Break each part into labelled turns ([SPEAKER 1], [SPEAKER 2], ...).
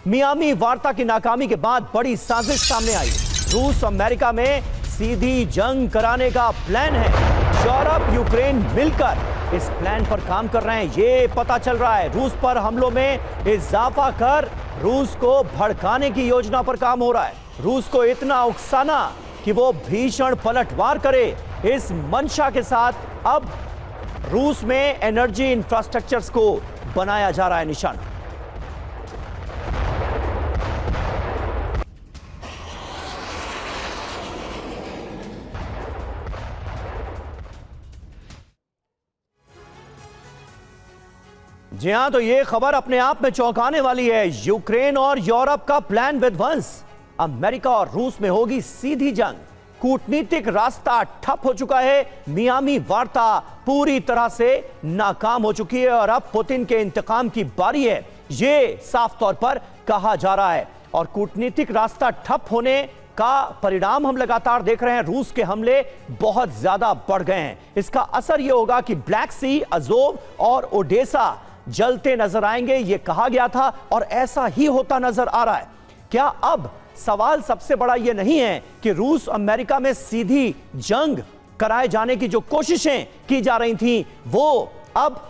[SPEAKER 1] Miami वार्ता की नाकामी के बाद बड़ी साजिश सामने आई। रूस अमेरिका में सीधी जंग कराने का प्लान है। यूरोप यूक्रेन मिलकर इस प्लान पर काम कर रहे हैं, ये पता चल रहा है। रूस पर हमलों में इजाफा कर रूस को भड़काने की योजना पर काम हो रहा है। रूस को इतना उकसाना कि वो भीषण पलटवार करे, इस मंशा के साथ अब रूस में एनर्जी इंफ्रास्ट्रक्चर्स को बनाया जा रहा है निशाना। जी हां, तो ये खबर अपने आप में चौंकाने वाली है। यूक्रेन और यूरोप का प्लान विध्वंस। अमेरिका और रूस में होगी सीधी जंग। कूटनीतिक रास्ता ठप हो चुका है। मियामी वार्ता पूरी तरह से नाकाम हो चुकी है और अब पुतिन के इंतकाम की बारी है, ये साफ तौर पर कहा जा रहा है। और कूटनीतिक रास्ता ठप होने का परिणाम हम लगातार देख रहे हैं। रूस के हमले बहुत ज्यादा बढ़ गए हैं। इसका असर यह होगा कि ब्लैक सी, अजोव और ओडेसा जलते नजर आएंगे, यह कहा गया था और ऐसा ही होता नजर आ रहा है। क्या अब सवाल सबसे बड़ा यह नहीं है कि रूस अमेरिका में सीधी जंग कराए जाने की जो कोशिशें की जा रही थी वो अब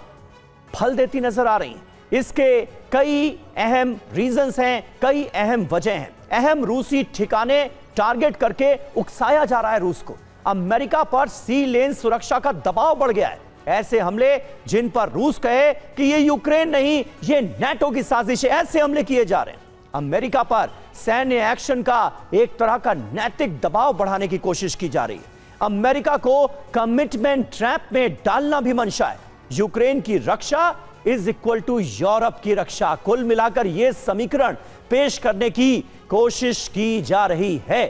[SPEAKER 1] फल देती नजर आ रही हैं? इसके कई अहम रीजंस हैं, कई अहम वजह हैं। अहम रूसी ठिकाने टारगेट करके उकसाया जा रहा है रूस को। अमेरिका पर सी लेन सुरक्षा का दबाव बढ़ गया है। ऐसे हमले जिन पर रूस कहे कि ये यूक्रेन नहीं, ये नेटो की साजिश है, ऐसे हमले किए जा रहे हैं। अमेरिका पर सैन्य एक्शन का एक तरह का नैतिक दबाव बढ़ाने की कोशिश की जा रही है। अमेरिका को कमिटमेंट ट्रैप में डालना भी मंशा है। यूक्रेन की रक्षा इज इक्वल टू यूरोप की रक्षा। कुल मिलाकर यह समीकरण पेश करने की कोशिश की जा रही है।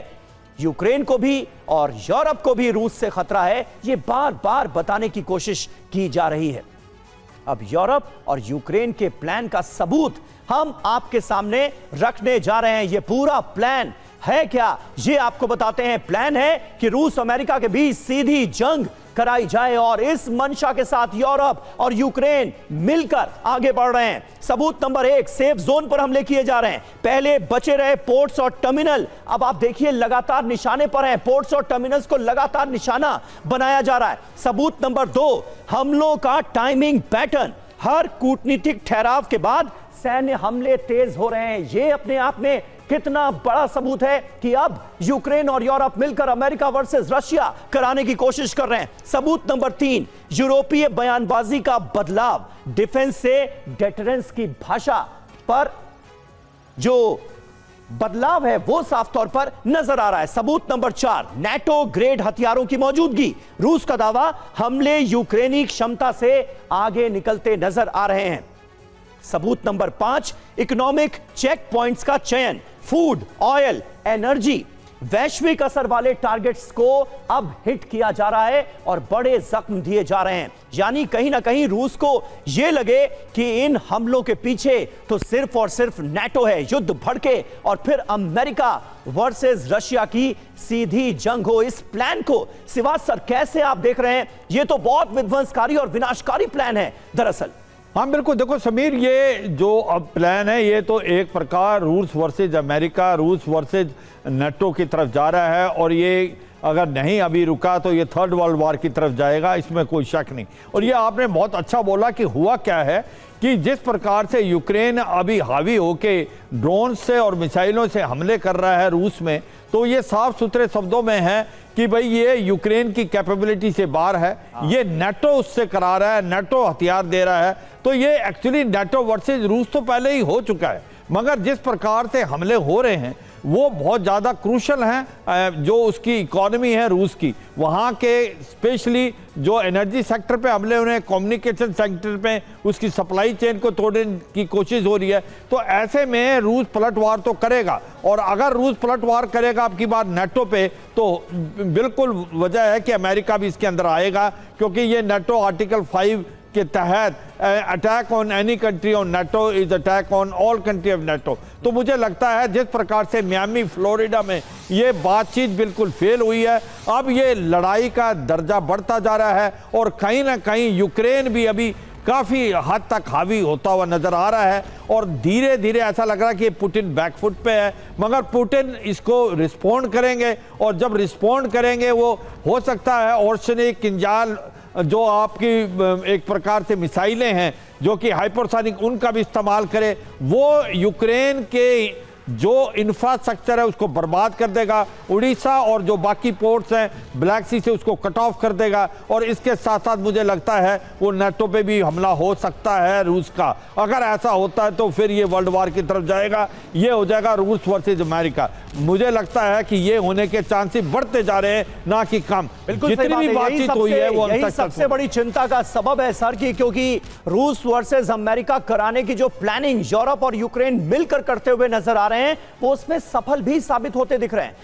[SPEAKER 1] यूक्रेन को भी और यूरोप को भी रूस से खतरा है, यह बार बार बताने की कोशिश की जा रही है। अब यूरोप और यूक्रेन के प्लान का सबूत हम आपके सामने रखने जा रहे हैं। यह पूरा प्लान है क्या, ये आपको बताते हैं। प्लान है कि रूस अमेरिका के बीच सीधी जंग कराई जाए और इस मंशा के साथ यूरोप और यूक्रेन मिलकर आगे बढ़ रहे हैं। सबूत नंबर 1, सेफ जोन पर हमले किए जा रहे हैं। पहले बचे रहे पोर्ट्स और टर्मिनल, अब आप देखिए लगातार निशाने पर हैं। पोर्ट्स और टर्मिनल्स को लगातार निशाना बनाया जा रहा है। सबूत नंबर 2, हमलों का टाइमिंग पैटर्न। हर कूटनीतिक ठहराव के बाद सैन्य हमले तेज हो रहे हैं। यह अपने आप में कितना बड़ा सबूत है कि अब यूक्रेन और यूरोप मिलकर अमेरिका वर्सेस रशिया कराने की कोशिश कर रहे हैं। सबूत नंबर 3, यूरोपीय बयानबाजी का बदलाव। डिफेंस से डेटरेंस की भाषा पर जो बदलाव है वो साफ तौर पर नजर आ रहा है। सबूत नंबर 4, नेटो ग्रेड हथियारों की मौजूदगी। रूस का दावा, हमले यूक्रेनी क्षमता से आगे निकलते नजर आ रहे हैं। सबूत नंबर 5, इकोनॉमिक चेक पॉइंट्स का चयन। फूड, ऑयल, एनर्जी, वैश्विक असर वाले टारगेट्स को अब हिट किया जा रहा है और बड़े जख्म दिए जा रहे हैं। यानी कहीं ना कहीं रूस को यह लगे कि इन हमलों के पीछे तो सिर्फ और सिर्फ नेटो है, युद्ध भड़के और फिर अमेरिका वर्सेस रशिया की सीधी जंग हो। इस प्लान को सिवाज सर कैसे आप देख रहे हैं? यह तो बहुत विध्वंसकारी और विनाशकारी प्लान है दरअसल।
[SPEAKER 2] हाँ बिल्कुल, देखो समीर, ये जो अब प्लान है ये तो एक प्रकार रूस वर्सेज अमेरिका, रूस वर्सेज नेटो की तरफ जा रहा है और ये अगर नहीं अभी रुका तो ये थर्ड वर्ल्ड वॉर की तरफ जाएगा, इसमें कोई शक नहीं। और ये आपने बहुत अच्छा बोला कि हुआ क्या है कि जिस प्रकार से यूक्रेन अभी हावी होके ड्रोन से और मिसाइलों से हमले कर रहा है रूस में, तो ये साफ सुथरे शब्दों में है कि भाई ये यूक्रेन की कैपेबिलिटी से बाहर है। ये नेटो उससे करा रहा है, नेटो हथियार दे रहा है। तो ये एक्चुअली नेटो वर्सेज रूस तो पहले ही हो चुका है, मगर जिस प्रकार से हमले हो रहे हैं वो बहुत ज़्यादा क्रूशल हैं। जो उसकी इकोनॉमी है रूस की, वहाँ के स्पेशली जो एनर्जी सेक्टर पे हमले हो रहे हैं, कम्युनिकेशन सेक्टर पे उसकी सप्लाई चेन को तोड़ने की कोशिश हो रही है। तो ऐसे में रूस पलटवार तो करेगा और अगर रूस पलटवार करेगा अब की बार नेटो पे, तो बिल्कुल वजह है कि अमेरिका भी इसके अंदर आएगा, क्योंकि ये नेटो आर्टिकल 5 के तहत attack on any country on NATO is attack on all country of NATO. तो मुझे लगता है जिस प्रकार से मियामी फ्लोरिडा में ये बातचीत बिल्कुल फेल हुई है, अब ये लड़ाई का दर्जा बढ़ता जा रहा है और कहीं ना कहीं यूक्रेन भी अभी काफ़ी हद तक हावी होता हुआ नज़र आ रहा है और धीरे धीरे ऐसा लग रहा है कि पुतिन बैकफुट पे है। मगर पुतिन इसको रिस्पॉन्ड करेंगे और जब रिस्पॉन्ड करेंगे वो हो सकता है ओर्शनिक किंजाल जो आपकी एक प्रकार से मिसाइलें हैं जो कि हाइपरसोनिक उनका भी इस्तेमाल करे, वो यूक्रेन के जो इंफ्रास्ट्रक्चर है उसको बर्बाद कर देगा। उड़ीसा और जो बाकी पोर्ट्स हैं ब्लैक सी से उसको कट ऑफ कर देगा और इसके साथ साथ मुझे लगता है वो नाटो पे भी हमला हो सकता है रूस का। अगर ऐसा होता है तो फिर ये वर्ल्ड वार की तरफ जाएगा, ये हो जाएगा रूस वर्सेज अमेरिका। मुझे लगता है कि ये होने के चांसेस बढ़ते जा रहे हैं ना कि कम। जितनी भी बातचीत हुई है वो
[SPEAKER 1] यही सबसे बड़ी चिंता का सबब है सर की, क्योंकि रूस वर्सेज अमेरिका कराने की जो प्लानिंग यूरोप और यूक्रेन मिलकर करते हुए नजर आ रहे हैं वो उसमें सफल भी साबित होते दिख रहे हैं।